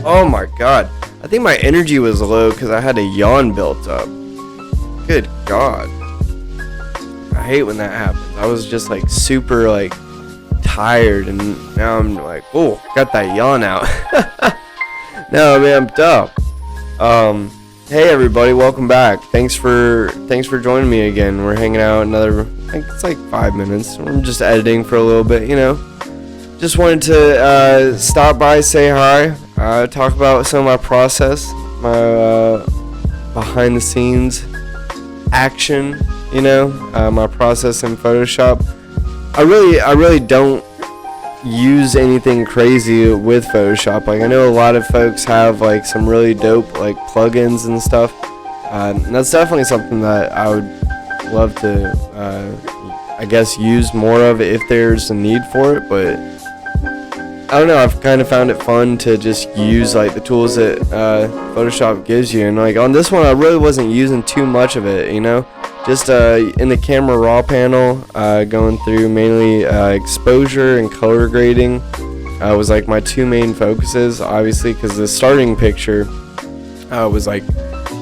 Oh my god. I think my energy was low because I had a yawn built up. Good god. I hate when that happens. I was just like super like tired, and now I'm like, oh, got that yawn out. Now I'm amped up. Hey everybody, welcome back. Thanks for joining me again. We're hanging out another, I think it's like 5 minutes. I'm just editing for a little bit, you know. Just wanted to stop by, say hi, talk about some of my process, my behind the scenes action, you know, my process in Photoshop. I really don't use anything crazy with Photoshop. Like, I know a lot of folks have like some really dope like plugins and stuff, and that's definitely something that I would love to I guess use more of if there's a need for it. But I don't know, I've kind of found it fun to just use like the tools that Photoshop gives you, and like on this one I really wasn't using too much of it, you know. Just in the camera raw panel, going through mainly exposure and color grading was like my two main focuses, obviously, because the starting picture was like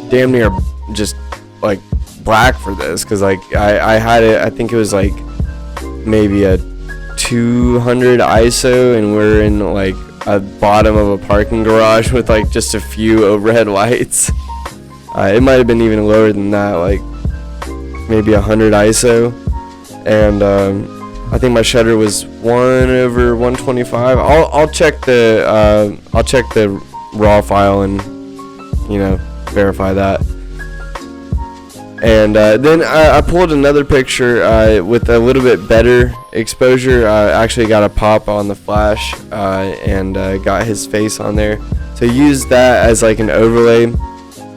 damn near just like black for this, because like I had it, I think it was like maybe a 200 ISO, and we're in like a bottom of a parking garage with like just a few overhead lights. It might have been even lower than that, like maybe 100 ISO, and I think my shutter was 1/125. I'll check the raw file and, you know, verify that. And then I pulled another picture with a little bit better exposure. I actually got a pop on the flash and got his face on there, so used that as like an overlay.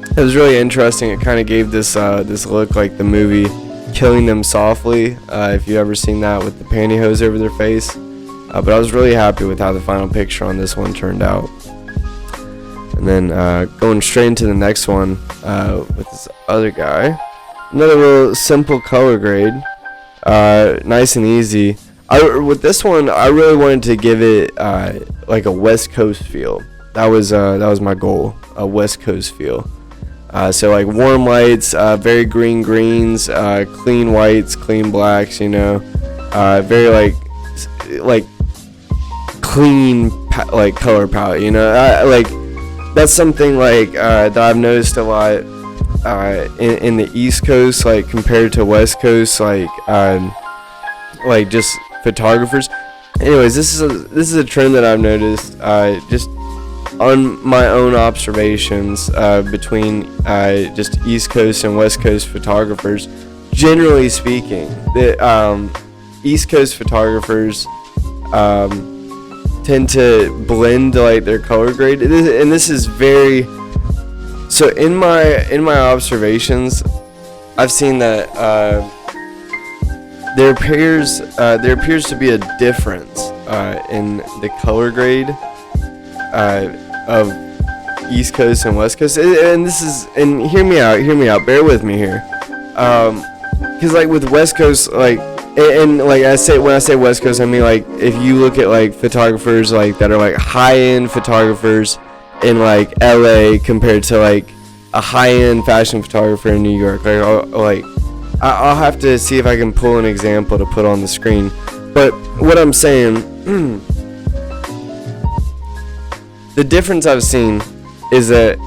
It was really interesting. It kind of gave this look like the movie Killing Them Softly, if you've ever seen that, with the pantyhose over their face. But I was really happy with how the final picture on this one turned out. And then going straight into the next one with this other guy. Another little simple color grade, nice and easy. With this one, I really wanted to give it like a West Coast feel. That was my goal, a West Coast feel. So like warm lights, very green greens, clean whites, clean blacks, you know, very like clean like color palette, you know. Like that's something like that I've noticed a lot in the East Coast, like compared to West Coast, like just photographers. Anyways, this is a trend that I've noticed just on my own observations between just East Coast and West Coast photographers. Generally speaking, the East Coast photographers tend to blend like their color grade, and this is very so. In my observations, I've seen that there appears to be a difference in the color grade of East Coast and West Coast, and hear me out, bear with me here, because like with West Coast, like, and like when I say West Coast, I mean like if you look at like photographers like that are like high-end photographers in like LA compared to like a high-end fashion photographer in New York, I'll have to see if I can pull an example to put on the screen, but what I'm saying the difference I've seen is that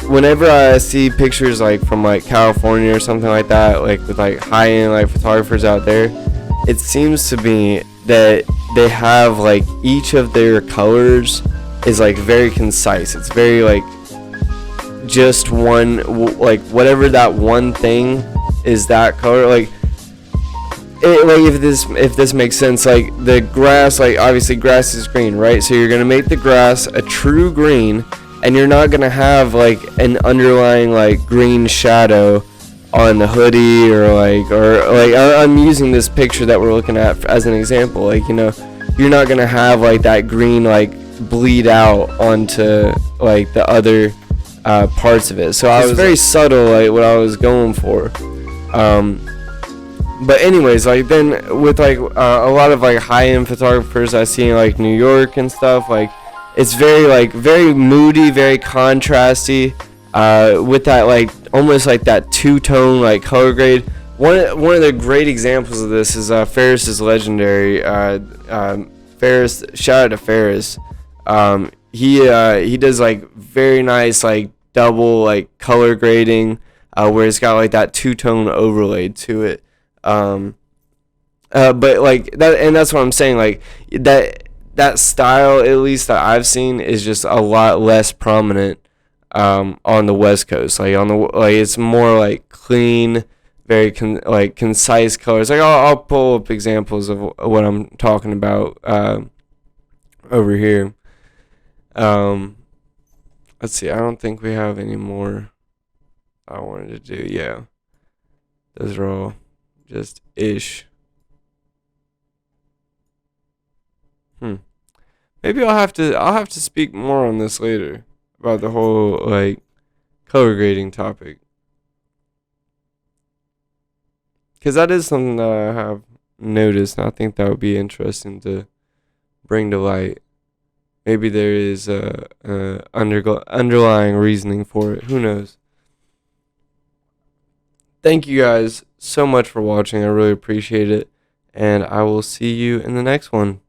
whenever I see pictures like from like California or something like that, like with like high-end like photographers out there, it seems to be that they have like each of their colors is like very concise. It's very like just one, like whatever that one thing is, that color, like if this makes sense, like the grass, like obviously grass is green, right? So you're gonna make the grass a true green, and you're not gonna have like an underlying like green shadow on the hoodie, or I'm using this picture that we're looking at as an example. Like, you know, you're not gonna have like that green like bleed out onto like the other parts of it. So I was very subtle, like what I was going for. But anyways, like then with like a lot of like high-end photographers I see in like New York and stuff, like It's very like very moody, very contrasty, with that like almost like that two-tone like color grade. One of the great examples of this is Ferris's Legendary. Ferris, shout out to Ferris. He does like very nice like double like color grading, where it's got like that two-tone overlay to it. But like that, and that's what I'm saying. Like that style, at least that I've seen, is just a lot less prominent on the West Coast. Like on the like, it's more like clean, very like concise colors. Like I'll pull up examples of what I'm talking about over here. Um, let's see. I don't think we have any more I wanted to do. Yeah, those are all just ish. Hmm. Maybe I'll have to speak more on this later about the whole like color grading topic, because that is something that I have noticed, and I think that would be interesting to bring to light. Maybe there is a underlying reasoning for it. Who knows? Thank you guys so much for watching. I really appreciate it, and I will see you in the next one.